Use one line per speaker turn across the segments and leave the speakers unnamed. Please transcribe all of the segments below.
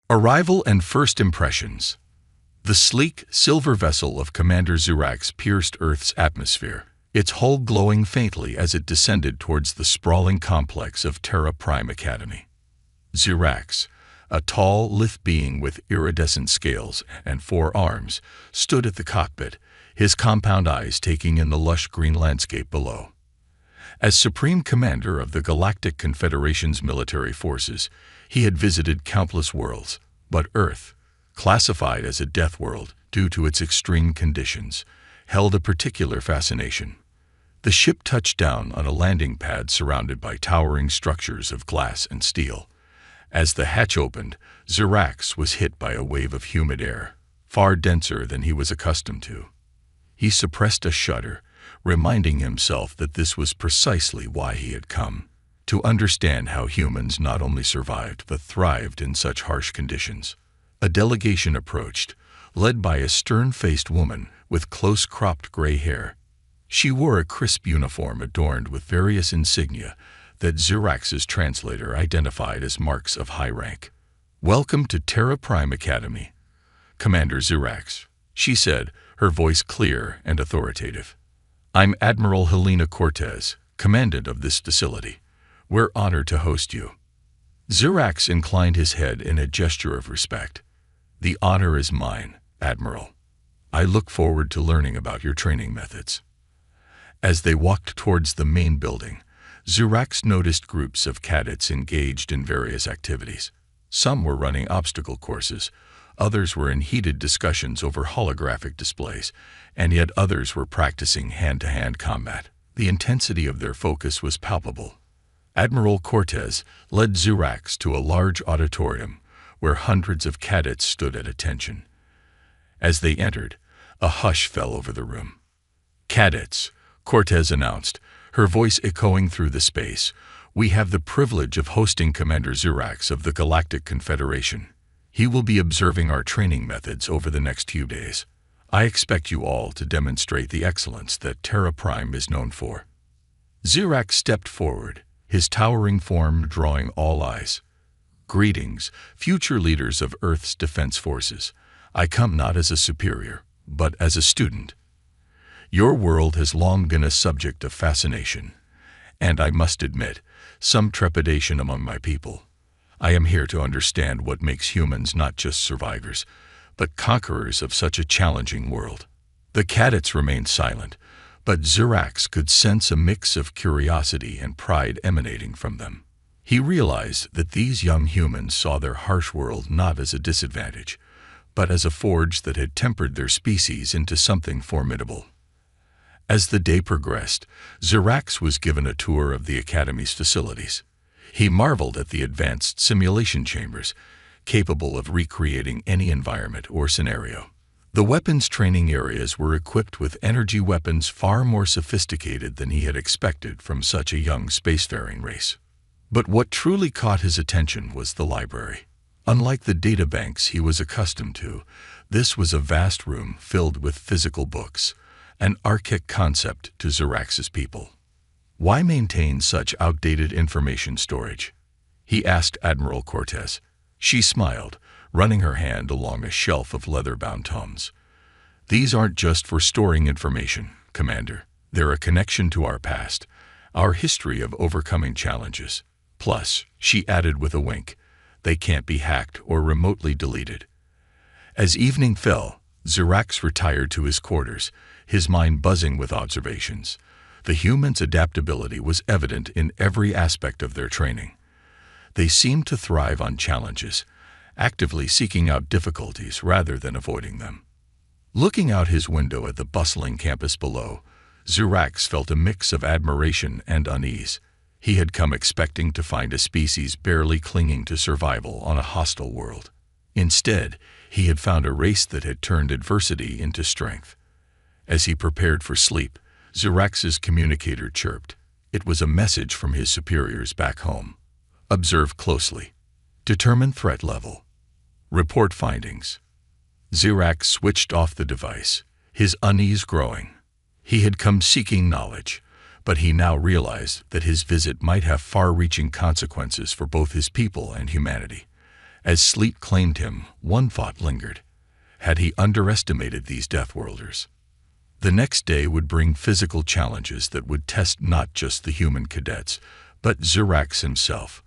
Arrival and first impressions. The sleek, silver vessel of Commander Zirax pierced Earth's atmosphere, its hull glowing faintly as it descended towards the sprawling complex of Terra Prime Academy. Zirax, a tall, lithe being with iridescent scales and 4 arms, stood at the cockpit, his compound eyes taking in the lush green landscape below. As Supreme Commander of the Galactic Confederation's military forces, he had visited countless worlds, but Earth, classified as a Deathworld due to its extreme conditions, held a particular fascination. The ship touched down on a landing pad surrounded by towering structures of glass and steel. As the hatch opened, Zirax was hit by a wave of humid air, far denser than he was accustomed to. He suppressed a shudder, reminding himself that this was precisely why he had come, to understand how humans not only survived but thrived in such harsh conditions. A delegation approached, led by a stern-faced woman with close-cropped gray hair. She wore a crisp uniform adorned with various insignia that Zirax's translator identified as marks of high rank. "Welcome to Terra Prime Academy, Commander Zirax," she said, her voice clear and authoritative. "I'm Admiral Helena Cortez, commandant of this facility. We're honored to host you." Zirax inclined his head in a gesture of respect. "The honor is mine, Admiral. I look forward to learning about your training methods." As they walked towards the main building, Zirax noticed groups of cadets engaged in various activities. Some were running obstacle courses, others were in heated discussions over holographic displays, and yet others were practicing hand-to-hand combat. The intensity of their focus was palpable. Admiral Cortez led Zirax to a large auditorium where hundreds of cadets stood at attention. As they entered, a hush fell over the room. "Cadets," Cortez announced, her voice echoing through the space, "we have the privilege of hosting Commander Zirax of the Galactic Confederation. He will be observing our training methods over the next few days. I expect you all to demonstrate the excellence that Terra Prime is known for." Zirax stepped forward, his towering form drawing all eyes. "Greetings, future leaders of Earth's defense forces. I come not as a superior, but as a student. Your world has long been a subject of fascination, and I must admit, some trepidation among my people. I am here to understand what makes humans not just survivors, but conquerors of such a challenging world." The cadets remained silent, but Zirax could sense a mix of curiosity and pride emanating from them. He realized that these young humans saw their harsh world not as a disadvantage, but as a forge that had tempered their species into something formidable. As the day progressed, Zirax was given a tour of the Academy's facilities. He marveled at the advanced simulation chambers, capable of recreating any environment or scenario. The weapons training areas were equipped with energy weapons far more sophisticated than he had expected from such a young spacefaring race. But what truly caught his attention was the library. Unlike the databanks he was accustomed to, this was a vast room filled with physical books, an archaic concept to Zirax's people. "Why maintain such outdated information storage?" he asked Admiral Cortez. She smiled, running her hand along a shelf of leather-bound tomes. "These aren't just for storing information, Commander. They're a connection to our past, our history of overcoming challenges. Plus," she added with a wink, "they can't be hacked or remotely deleted." As evening fell, Zirax retired to his quarters, his mind buzzing with observations. The humans' adaptability was evident in every aspect of their training. They seemed to thrive on challenges, actively seeking out difficulties rather than avoiding them. Looking out his window at the bustling campus below, Zirax felt a mix of admiration and unease. He had come expecting to find a species barely clinging to survival on a hostile world. Instead, he had found a race that had turned adversity into strength. As he prepared for sleep, Zirax's communicator chirped. It was a message from his superiors back home. "Observe closely. Determine threat level. Report findings." Zirax switched off the device, his unease growing. He had come seeking knowledge, but he now realized that his visit might have far-reaching consequences for both his people and humanity. As sleep claimed him, one thought lingered. Had he underestimated these Deathworlders? The next day would bring physical challenges that would test not just the human cadets, but Zirax himself.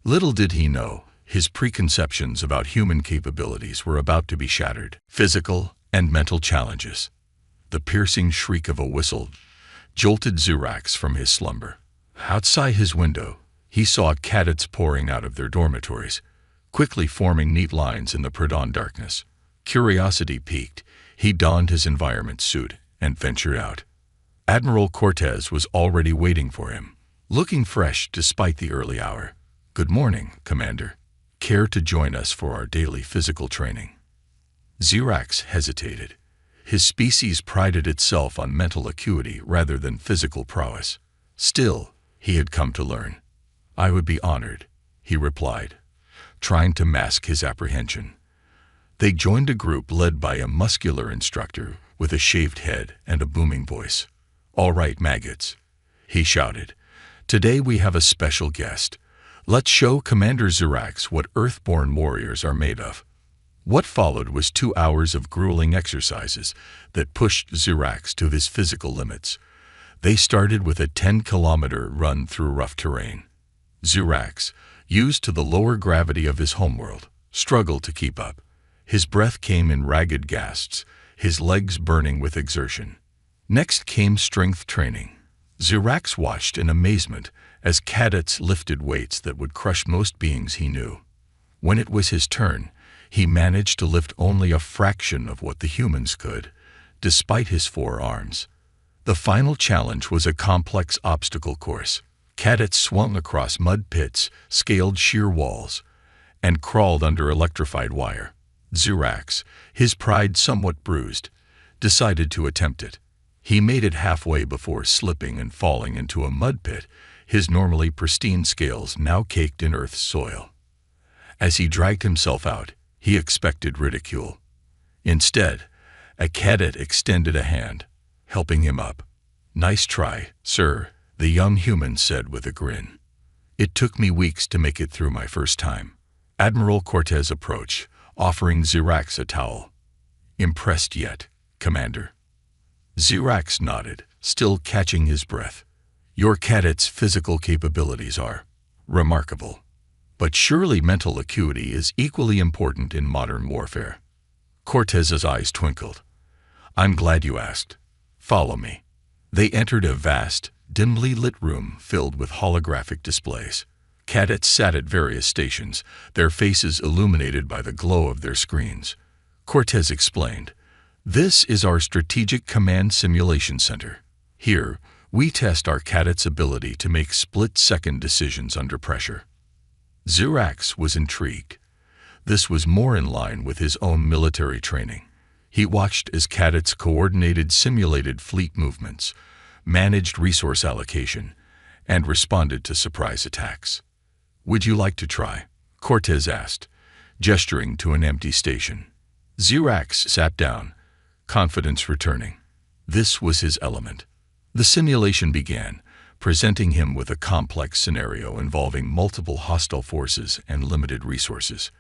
Little did he know, his preconceptions about human capabilities were about to be shattered. Physical and mental challenges. The piercing shriek of a whistle jolted Zirax from his slumber. Outside his window, he saw cadets pouring out of their dormitories, quickly forming neat lines in the pre-dawn darkness. Curiosity piqued, he donned his environment suit and ventured out. Admiral Cortez was already waiting for him, looking fresh despite the early hour. "Good morning, Commander. Care to join us for our daily physical training?" Zirax hesitated. His species prided itself on mental acuity rather than physical prowess. Still, he had come to learn. "I would be honored," he replied, trying to mask his apprehension. They joined a group led by a muscular instructor with a shaved head and a booming voice. "All right, maggots," he shouted. "Today we have a special guest. Let's show Commander Zirax what Earthborn warriors are made of." What followed was 2 hours of grueling exercises that pushed Zirax to his physical limits. They started with a 10-kilometer run through rough terrain. Zirax, used to the lower gravity of his homeworld, struggled to keep up. His breath came in ragged gasps, his legs burning with exertion. Next came strength training. Zirax watched in amazement as cadets lifted weights that would crush most beings he knew. When it was his turn, he managed to lift only a fraction of what the humans could, despite his 4 arms. The final challenge was a complex obstacle course. Cadets swung across mud pits, scaled sheer walls, and crawled under electrified wire. Zirax, his pride somewhat bruised, decided to attempt it. He made it halfway before slipping and falling into a mud pit, his normally pristine scales now caked in Earth's soil. As he dragged himself out, he expected ridicule. Instead, a cadet extended a hand, helping him up. "Nice try, sir," the young human said with a grin. "It took me weeks to make it through my first time." Admiral Cortez approached, offering Zirax a towel. "Impressed yet, Commander?" Zirax nodded, still catching his breath. "Your cadet's physical capabilities are remarkable. But surely mental acuity is equally important in modern warfare." Cortez's eyes twinkled. "I'm glad you asked. Follow me." They entered a vast, dimly lit room filled with holographic displays. Cadets sat at various stations, their faces illuminated by the glow of their screens. Cortez explained, "This is our Strategic Command Simulation Center. Here, we test our cadets' ability to make split-second decisions under pressure." Zirax was intrigued. This was more in line with his own military training. He watched as cadets coordinated simulated fleet movements, managed resource allocation, and responded to surprise attacks. "Would you like to try?" Cortez asked, gesturing to an empty station. Zirax sat down, confidence returning. This was his element. The simulation began, presenting him with a complex scenario involving multiple hostile forces and limited resources.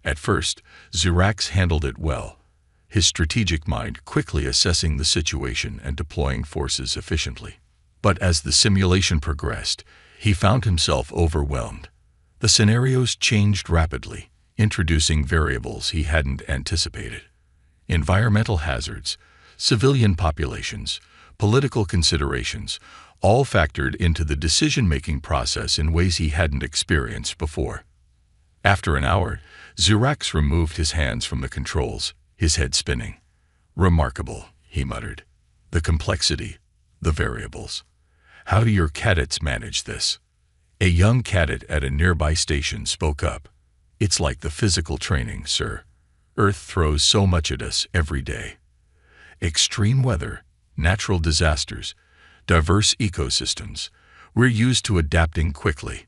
At first, Zirax handled it well, his strategic mind quickly assessing the situation and deploying forces efficiently. But as the simulation progressed, he found himself overwhelmed. The scenarios changed rapidly, introducing variables he hadn't anticipated. Environmental hazards, civilian populations, political considerations, all factored into the decision-making process in ways he hadn't experienced before. After an hour, Zirax removed his hands from the controls, his head spinning. "Remarkable," he muttered. "The complexity, the variables. How do your cadets manage this?" A young cadet at a nearby station spoke up. "It's like the physical training, sir. Earth throws so much at us every day. Extreme weather, natural disasters, diverse ecosystems. We're used to adapting quickly."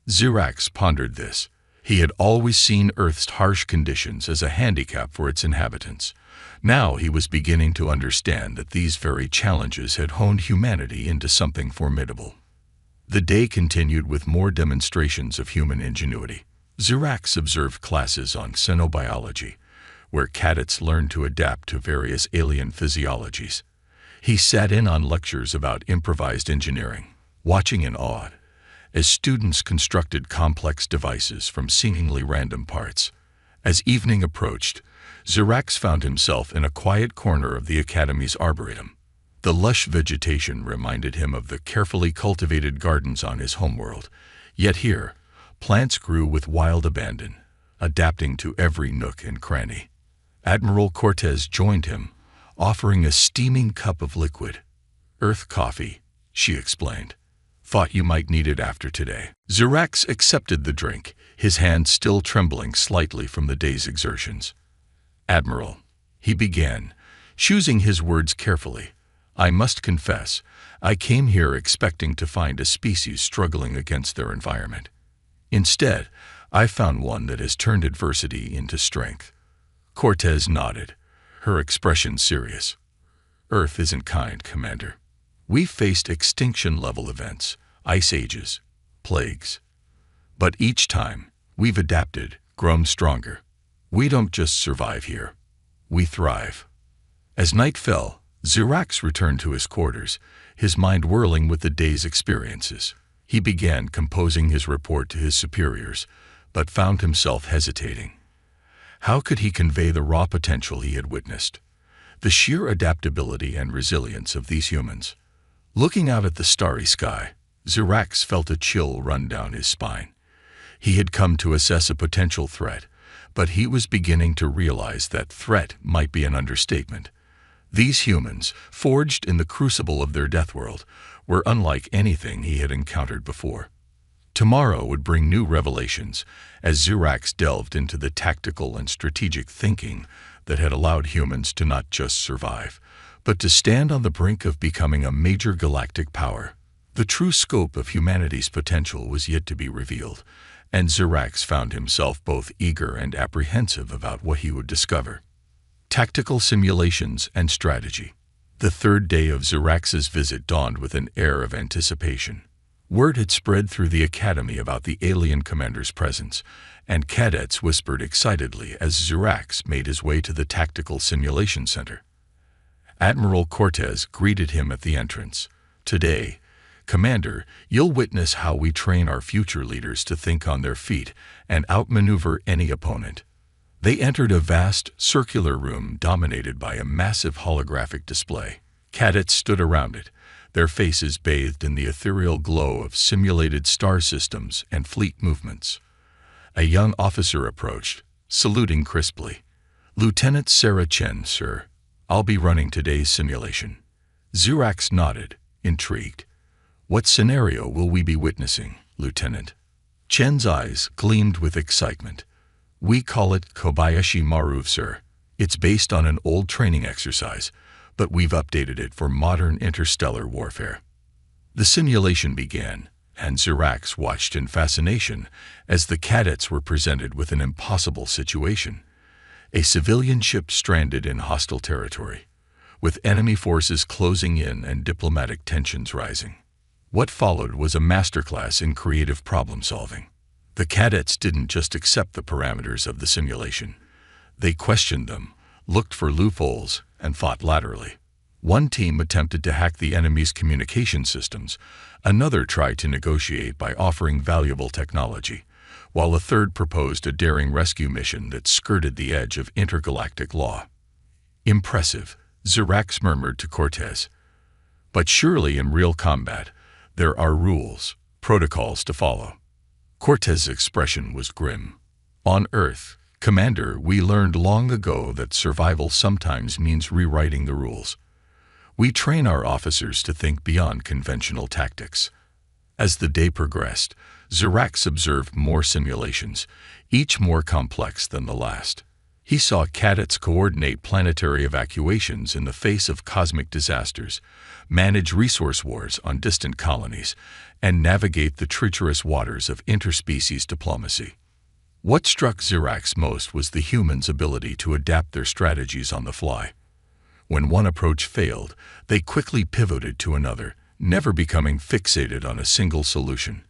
Zirax pondered this. He had always seen Earth's harsh conditions as a handicap for its inhabitants. Now he was beginning to understand that these very challenges had honed humanity into something formidable. The day continued with more demonstrations of human ingenuity. Zirax observed classes on xenobiology, where cadets learned to adapt to various alien physiologies. He sat in on lectures about improvised engineering, watching in awe as students constructed complex devices from seemingly random parts. As evening approached, Zirax found himself in a quiet corner of the Academy's arboretum. The lush vegetation reminded him of the carefully cultivated gardens on his homeworld, yet here, plants grew with wild abandon, adapting to every nook and cranny. Admiral Cortez joined him, offering a steaming cup of liquid. "Earth coffee," she explained. "Thought you might need it after today." Zirax accepted the drink, his hand still trembling slightly from the day's exertions. "Admiral," he began, choosing his words carefully, "I must confess, I came here expecting to find a species struggling against their environment. Instead, I found one that has turned adversity into strength." Cortez nodded, her expression serious. "Earth isn't kind, Commander. We've faced extinction-level events, ice ages, plagues. But each time, we've adapted, grown stronger. We don't just survive here. We thrive." As night fell, Zirax returned to his quarters, his mind whirling with the day's experiences. He began composing his report to his superiors, but found himself hesitating. How could he convey the raw potential he had witnessed? The sheer adaptability and resilience of these humans. Looking out at the starry sky, Zirax felt a chill run down his spine. He had come to assess a potential threat, but he was beginning to realize that threat might be an understatement. These humans, forged in the crucible of their Deathworld, were unlike anything he had encountered before. Tomorrow would bring new revelations as Zirax delved into the tactical and strategic thinking that had allowed humans to not just survive, but to stand on the brink of becoming a major galactic power. The true scope of humanity's potential was yet to be revealed, and Zirax found himself both eager and apprehensive about what he would discover. Tactical simulations and strategy. The third day of Zirax's visit dawned with an air of anticipation. Word had spread through the Academy about the alien commander's presence, and cadets whispered excitedly as Zirax made his way to the Tactical Simulation Center. Admiral Cortez greeted him at the entrance. "Today, Commander, you'll witness how we train our future leaders to think on their feet and outmaneuver any opponent." They entered a vast, circular room dominated by a massive holographic display. Cadets stood around it, their faces bathed in the ethereal glow of simulated star systems and fleet movements. A young officer approached, saluting crisply. "Lieutenant Sarah Chen, sir. I'll be running today's simulation." Zirax nodded, intrigued. "What scenario will we be witnessing, Lieutenant?" Chen's eyes gleamed with excitement. "We call it Kobayashi Maru, sir. It's based on an old training exercise, but we've updated it for modern interstellar warfare." The simulation began, and Zirax watched in fascination as the cadets were presented with an impossible situation. A civilian ship stranded in hostile territory, with enemy forces closing in and diplomatic tensions rising. What followed was a masterclass in creative problem-solving. The cadets didn't just accept the parameters of the simulation. They questioned them, looked for loopholes, and fought laterally. One team attempted to hack the enemy's communication systems, another tried to negotiate by offering valuable technology, while a third proposed a daring rescue mission that skirted the edge of intergalactic law. "Impressive," Zirax murmured to Cortez. "But surely in real combat, there are rules, protocols to follow." Cortez's expression was grim. "On Earth, Commander, we learned long ago that survival sometimes means rewriting the rules. We train our officers to think beyond conventional tactics." As the day progressed, Zirax observed more simulations, each more complex than the last. He saw cadets coordinate planetary evacuations in the face of cosmic disasters, manage resource wars on distant colonies, and navigate the treacherous waters of interspecies diplomacy. What struck Zirax most was the humans' ability to adapt their strategies on the fly. When one approach failed, they quickly pivoted to another, never becoming fixated on a single solution.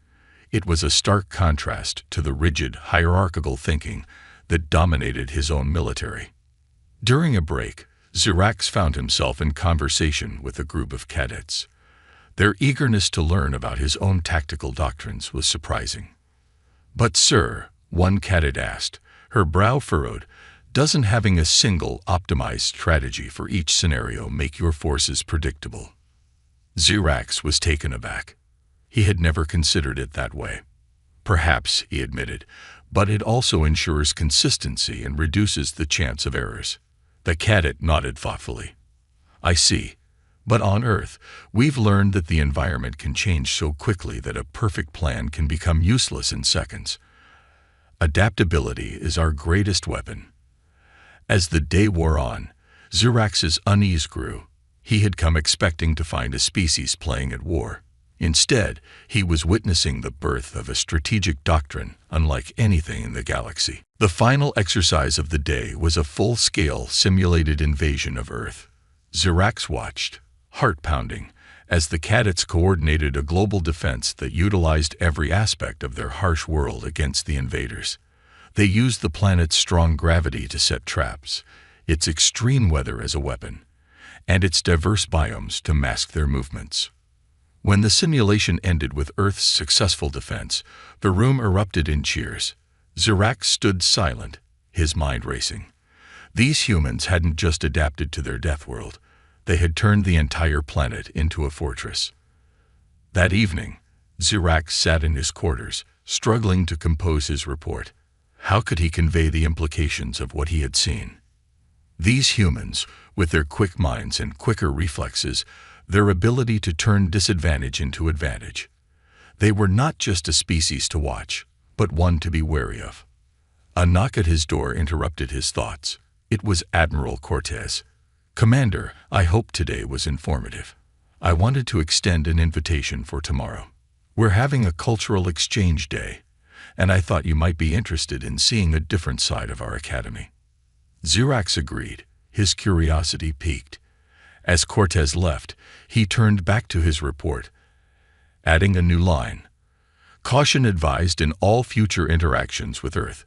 It was a stark contrast to the rigid, hierarchical thinking that dominated his own military. During a break, Zirax found himself in conversation with a group of cadets. Their eagerness to learn about his own tactical doctrines was surprising. "But sir," one cadet asked, her brow furrowed, "doesn't having a single optimized strategy for each scenario make your forces predictable?" Zirax was taken aback. He had never considered it that way. "Perhaps," he admitted, "but it also ensures consistency and reduces the chance of errors." The cadet nodded thoughtfully. "I see. But on Earth, we've learned that the environment can change so quickly that a perfect plan can become useless in seconds. Adaptability is our greatest weapon." As the day wore on, Zirax's unease grew. He had come expecting to find a species playing at war. Instead, he was witnessing the birth of a strategic doctrine unlike anything in the galaxy. The final exercise of the day was a full-scale simulated invasion of Earth. Zirax watched, heart-pounding, as the cadets coordinated a global defense that utilized every aspect of their harsh world against the invaders. They used the planet's strong gravity to set traps, its extreme weather as a weapon, and its diverse biomes to mask their movements. When the simulation ended with Earth's successful defense, the room erupted in cheers. Zirax stood silent, his mind racing. These humans hadn't just adapted to their Deathworld. They had turned the entire planet into a fortress. That evening, Zirax sat in his quarters, struggling to compose his report. How could he convey the implications of what he had seen? These humans, with their quick minds and quicker reflexes, their ability to turn disadvantage into advantage. They were not just a species to watch, but one to be wary of. A knock at his door interrupted his thoughts. It was Admiral Cortez. "Commander, I hope today was informative. I wanted to extend an invitation for tomorrow. We're having a cultural exchange day, and I thought you might be interested in seeing a different side of our academy." Zirax agreed, his curiosity piqued. As Cortez left, he turned back to his report, adding a new line. "Caution advised in all future interactions with Earth.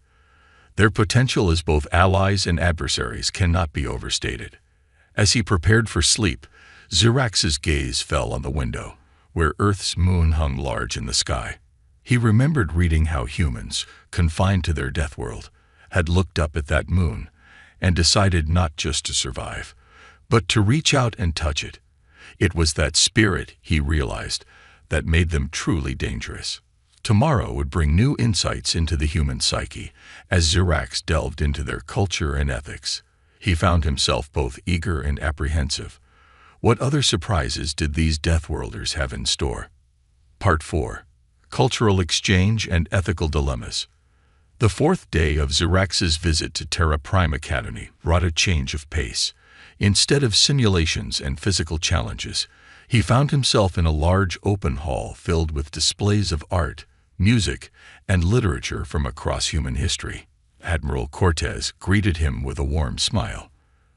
Their potential as both allies and adversaries cannot be overstated." As he prepared for sleep, Zirax's gaze fell on the window, where Earth's moon hung large in the sky. He remembered reading how humans, confined to their Deathworld, had looked up at that moon and decided not just to survive, but to reach out and touch it. It was that spirit, he realized, that made them truly dangerous. Tomorrow would bring new insights into the human psyche. As Zirax delved into their culture and ethics, he found himself both eager and apprehensive. What other surprises did these Deathworlders have in store? Part 4. Cultural Exchange and Ethical Dilemmas. The fourth day of Zirax's visit to Terra Prime Academy brought a change of pace. Instead of simulations and physical challenges, he found himself in a large open hall filled with displays of art, music, and literature from across human history. Admiral Cortez greeted him with a warm smile.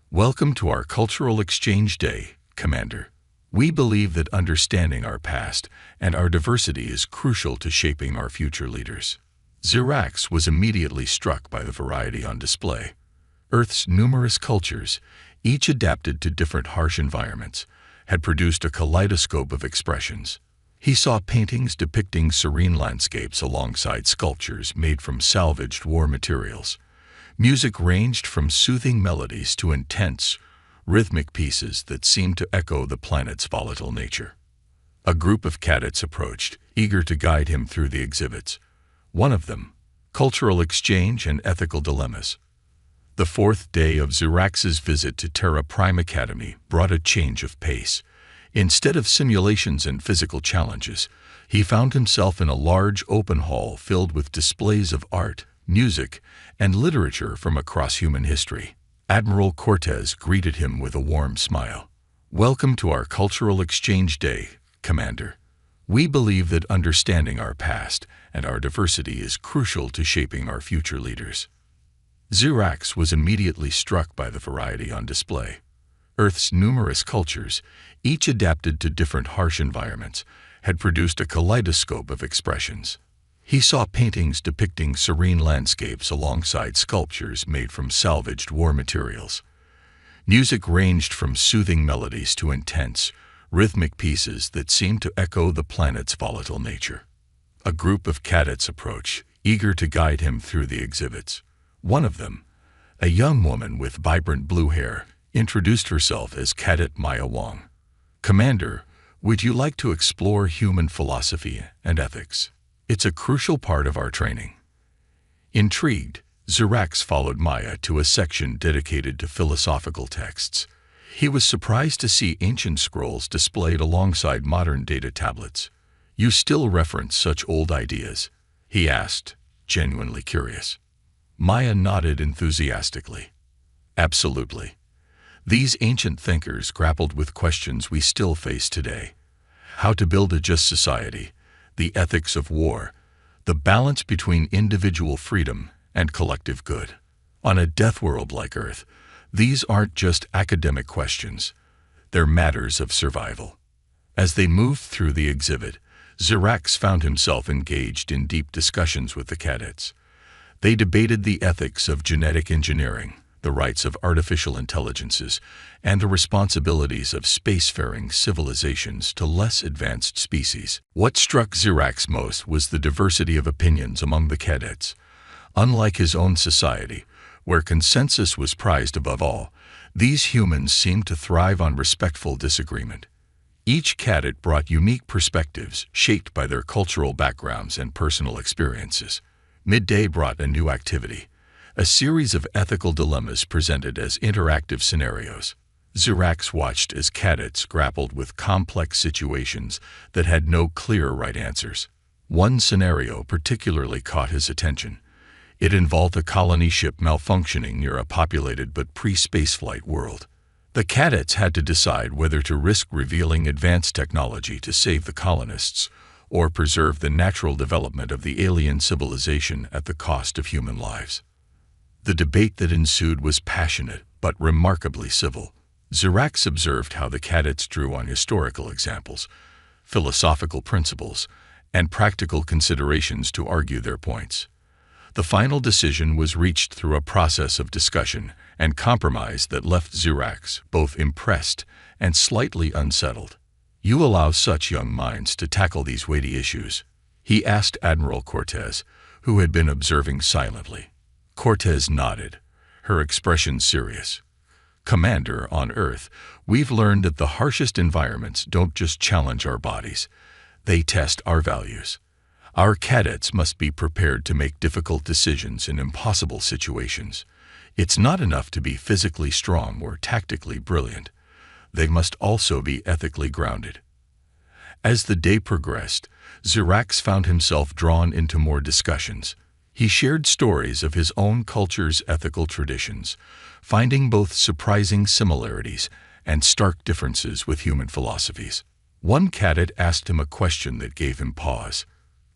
"Welcome to our Cultural Exchange Day, Commander. We believe that understanding our past and our diversity is crucial to shaping our future leaders." Zirax was immediately struck by the variety on display. Earth's numerous cultures, each adapted to different harsh environments, had produced a kaleidoscope of expressions. He saw paintings depicting serene landscapes alongside sculptures made from salvaged war materials. Music ranged from soothing melodies to intense, rhythmic pieces that seemed to echo the planet's volatile nature. A group of cadets approached, eager to guide him through the exhibits. One of them, Cultural Exchange and Ethical Dilemmas. The fourth day of Zirax's visit to Terra Prime Academy brought a change of pace. Instead of simulations and physical challenges, he found himself in a large open hall filled with displays of art, music, and literature from across human history. Admiral Cortez greeted him with a warm smile. "Welcome to our Cultural Exchange Day, Commander. We believe that understanding our past and our diversity is crucial to shaping our future leaders." Zirax was immediately struck by the variety on display. Earth's numerous cultures, each adapted to different harsh environments, had produced a kaleidoscope of expressions. He saw paintings depicting serene landscapes alongside sculptures made from salvaged war materials. Music ranged from soothing melodies to intense, rhythmic pieces that seemed to echo the planet's volatile nature. A group of cadets approached, eager to guide him through the exhibits. One of them, a young woman with vibrant blue hair, introduced herself as Cadet Maya Wong. "Commander, would you like to explore human philosophy and ethics? It's a crucial part of our training." Intrigued, Zirax followed Maya to a section dedicated to philosophical texts. He was surprised to see ancient scrolls displayed alongside modern data tablets. "You still reference such old ideas?" he asked, genuinely curious. Maya nodded enthusiastically. "Absolutely. These ancient thinkers grappled with questions we still face today. How to build a just society, the ethics of war, the balance between individual freedom and collective good. On a deathworld like Earth, these aren't just academic questions. They're matters of survival." As they moved through the exhibit, Zirax found himself engaged in deep discussions with the cadets. They debated the ethics of genetic engineering, the rights of artificial intelligences, and the responsibilities of spacefaring civilizations to less advanced species. What struck Zirax most was the diversity of opinions among the cadets. Unlike his own society, where consensus was prized above all, these humans seemed to thrive on respectful disagreement. Each cadet brought unique perspectives shaped by their cultural backgrounds and personal experiences. Midday brought a new activity, a series of ethical dilemmas presented as interactive scenarios. Zirax watched as cadets grappled with complex situations that had no clear right answers. One scenario particularly caught his attention. It involved a colony ship malfunctioning near a populated but pre-spaceflight world. The cadets had to decide whether to risk revealing advanced technology to save the colonists or preserve the natural development of the alien civilization at the cost of human lives. The debate that ensued was passionate but remarkably civil. Zirax observed how the cadets drew on historical examples, philosophical principles, and practical considerations to argue their points. The final decision was reached through a process of discussion and compromise that left Zirax both impressed and slightly unsettled. "You allow such young minds to tackle these weighty issues?" he asked Admiral Cortez, who had been observing silently. Cortez nodded, her expression serious. "Commander, on Earth, we've learned that the harshest environments don't just challenge our bodies, they test our values. Our cadets must be prepared to make difficult decisions in impossible situations. It's not enough to be physically strong or tactically brilliant. They must also be ethically grounded." As the day progressed, Zirax found himself drawn into more discussions. He shared stories of his own culture's ethical traditions, finding both surprising similarities and stark differences with human philosophies. One cadet asked him a question that gave him pause.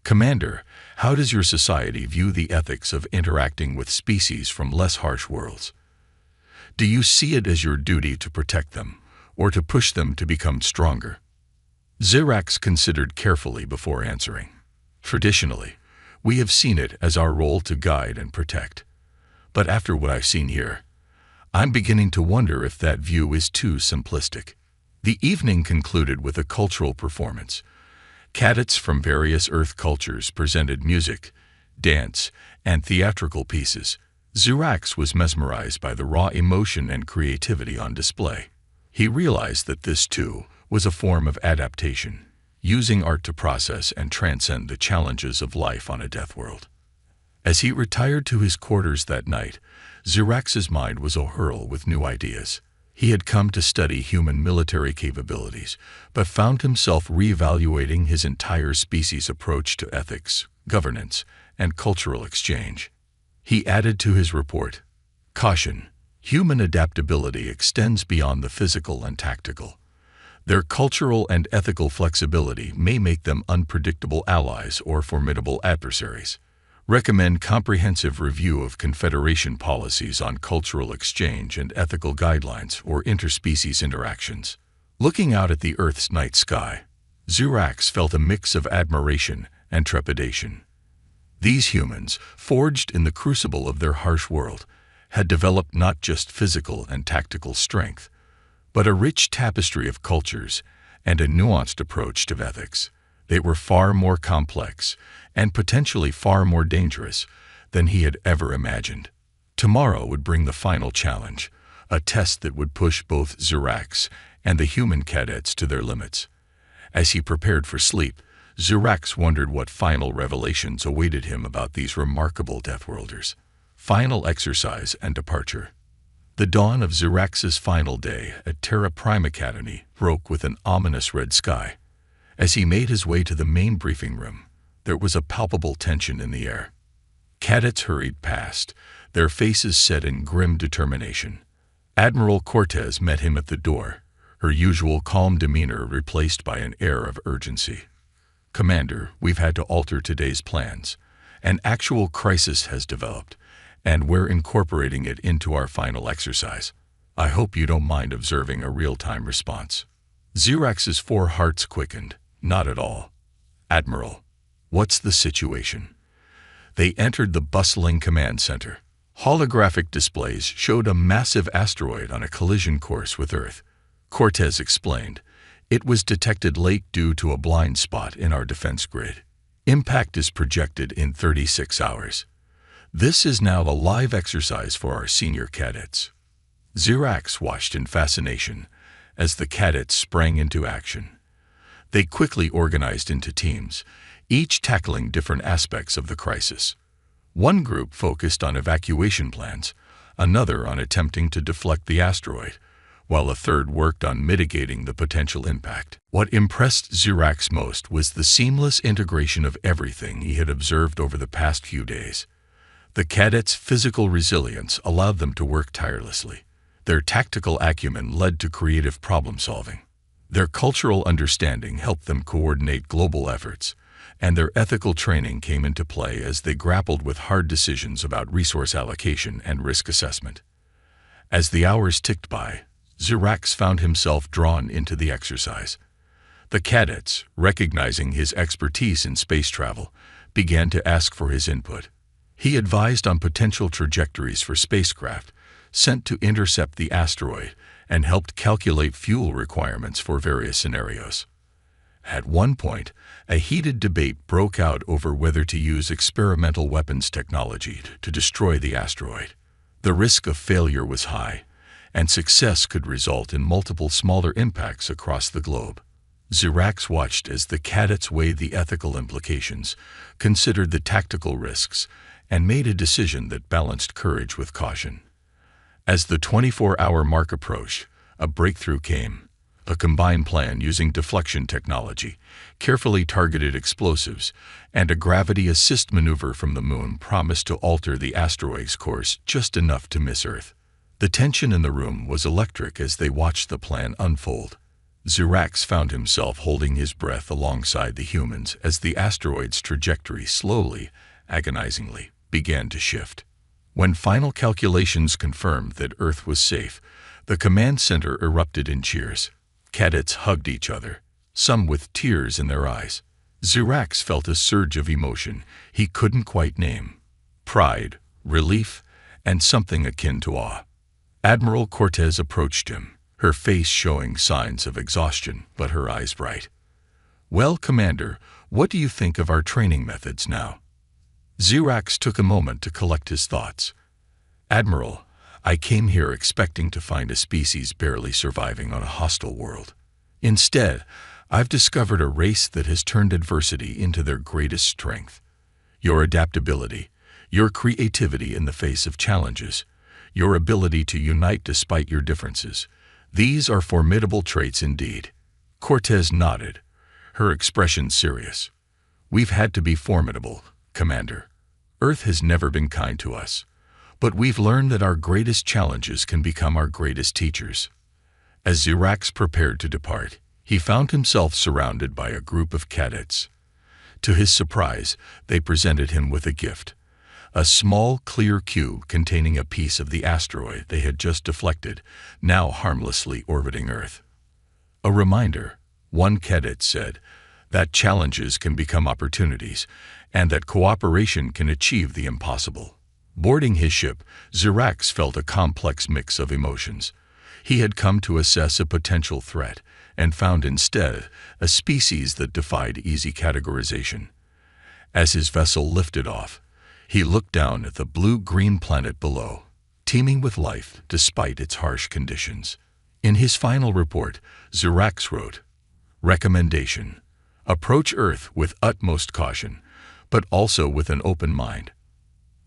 "Commander, how does your society view the ethics of interacting with species from less harsh worlds? Do you see it as your duty to protect them, or to push them to become stronger?" Zirax considered carefully before answering. "Traditionally, we have seen it as our role to guide and protect. But after what I've seen here, I'm beginning to wonder if that view is too simplistic." The evening concluded with a cultural performance. Cadets from various Earth cultures presented music, dance, and theatrical pieces. Zirax was mesmerized by the raw emotion and creativity on display. He realized that this, too, was a form of adaptation, using art to process and transcend the challenges of life on a death world. As he retired to his quarters that night, Zirax's mind was awhirl with new ideas. He had come to study human military capabilities, but found himself reevaluating his entire species' approach to ethics, governance, and cultural exchange. He added to his report, "Caution, human adaptability extends beyond the physical and tactical. Their cultural and ethical flexibility may make them unpredictable allies or formidable adversaries. Recommend comprehensive review of Confederation policies on cultural exchange and ethical guidelines or interspecies interactions." Looking out at the Earth's night sky, Zirax felt a mix of admiration and trepidation. These humans, forged in the crucible of their harsh world, had developed not just physical and tactical strength, but a rich tapestry of cultures and a nuanced approach to ethics. They were far more complex and potentially far more dangerous than he had ever imagined. Tomorrow would bring the final challenge, a test that would push both Zirax and the human cadets to their limits. As he prepared for sleep, Zirax wondered what final revelations awaited him about these remarkable Deathworlders. Final exercise and departure. The dawn of Zirax's final day at Terra Prime Academy broke with an ominous red sky. As he made his way to the main briefing room, there was a palpable tension in the air. Cadets hurried past, their faces set in grim determination. Admiral Cortez met him at the door, her usual calm demeanor replaced by an air of urgency. "Commander, we've had to alter today's plans. An actual crisis has developed, and we're incorporating it into our final exercise. I hope you don't mind observing a real-time response." Zirax's four hearts quickened. "Not at all. Admiral, what's the situation?" They entered the bustling command center. Holographic displays showed a massive asteroid on a collision course with Earth. Cortez explained, "It was detected late due to a blind spot in our defense grid. Impact is projected in 36 hours. This is now a live exercise for our senior cadets." Zirax watched in fascination as the cadets sprang into action. They quickly organized into teams, each tackling different aspects of the crisis. One group focused on evacuation plans, another on attempting to deflect the asteroid, while a third worked on mitigating the potential impact. What impressed Zirax most was the seamless integration of everything he had observed over the past few days. The cadets' physical resilience allowed them to work tirelessly. Their tactical acumen led to creative problem-solving. Their cultural understanding helped them coordinate global efforts, and their ethical training came into play as they grappled with hard decisions about resource allocation and risk assessment. As the hours ticked by, Zirax found himself drawn into the exercise. The cadets, recognizing his expertise in space travel, began to ask for his input. He advised on potential trajectories for spacecraft sent to intercept the asteroid and helped calculate fuel requirements for various scenarios. At one point, a heated debate broke out over whether to use experimental weapons technology to destroy the asteroid. The risk of failure was high, and success could result in multiple smaller impacts across the globe. Zirax watched as the cadets weighed the ethical implications, considered the tactical risks, and made a decision that balanced courage with caution. As the 24-hour mark approached, a breakthrough came. A combined plan using deflection technology, carefully targeted explosives, and a gravity assist maneuver from the moon promised to alter the asteroid's course just enough to miss Earth. The tension in the room was electric as they watched the plan unfold. Zirax found himself holding his breath alongside the humans as the asteroid's trajectory slowly, agonizingly, began to shift. When final calculations confirmed that Earth was safe, the command center erupted in cheers. Cadets hugged each other, some with tears in their eyes. Zirax felt a surge of emotion he couldn't quite name. Pride, relief, and something akin to awe. Admiral Cortez approached him, her face showing signs of exhaustion, but her eyes bright. "Well, Commander, what do you think of our training methods now?" Zirax took a moment to collect his thoughts. "Admiral, I came here expecting to find a species barely surviving on a hostile world. Instead, I've discovered a race that has turned adversity into their greatest strength. Your adaptability, your creativity in the face of challenges, your ability to unite despite your differences, these are formidable traits indeed." Cortez nodded, her expression serious. "We've had to be formidable, Commander. Earth has never been kind to us. But we've learned that our greatest challenges can become our greatest teachers." As Zirax prepared to depart, he found himself surrounded by a group of cadets. To his surprise, they presented him with a gift, a small, clear cube containing a piece of the asteroid they had just deflected, now harmlessly orbiting Earth. "A reminder," one cadet said, that challenges can become opportunities, and that cooperation can achieve the impossible. Boarding his ship, Zirax felt a complex mix of emotions. He had come to assess a potential threat, and found instead a species that defied easy categorization. As his vessel lifted off, he looked down at the blue-green planet below, teeming with life despite its harsh conditions. In his final report, Zirax wrote, "Recommendation: approach Earth with utmost caution, but also with an open mind.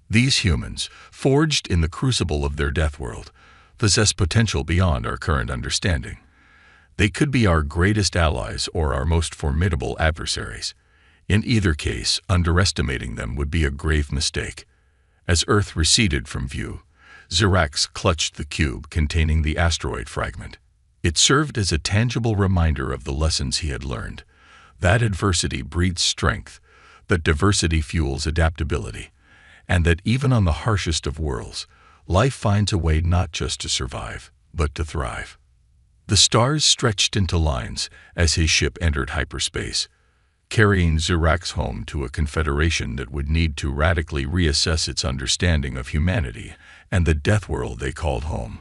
These humans, forged in the crucible of their Deathworld, possess potential beyond our current understanding. They could be our greatest allies or our most formidable adversaries. In either case, underestimating them would be a grave mistake." As Earth receded from view, Zirax clutched the cube containing the asteroid fragment. It served as a tangible reminder of the lessons he had learned, that adversity breeds strength, that diversity fuels adaptability, and that even on the harshest of worlds, life finds a way not just to survive, but to thrive. The stars stretched into lines as his ship entered hyperspace, carrying Zirax home to a confederation that would need to radically reassess its understanding of humanity and the Deathworld they called home.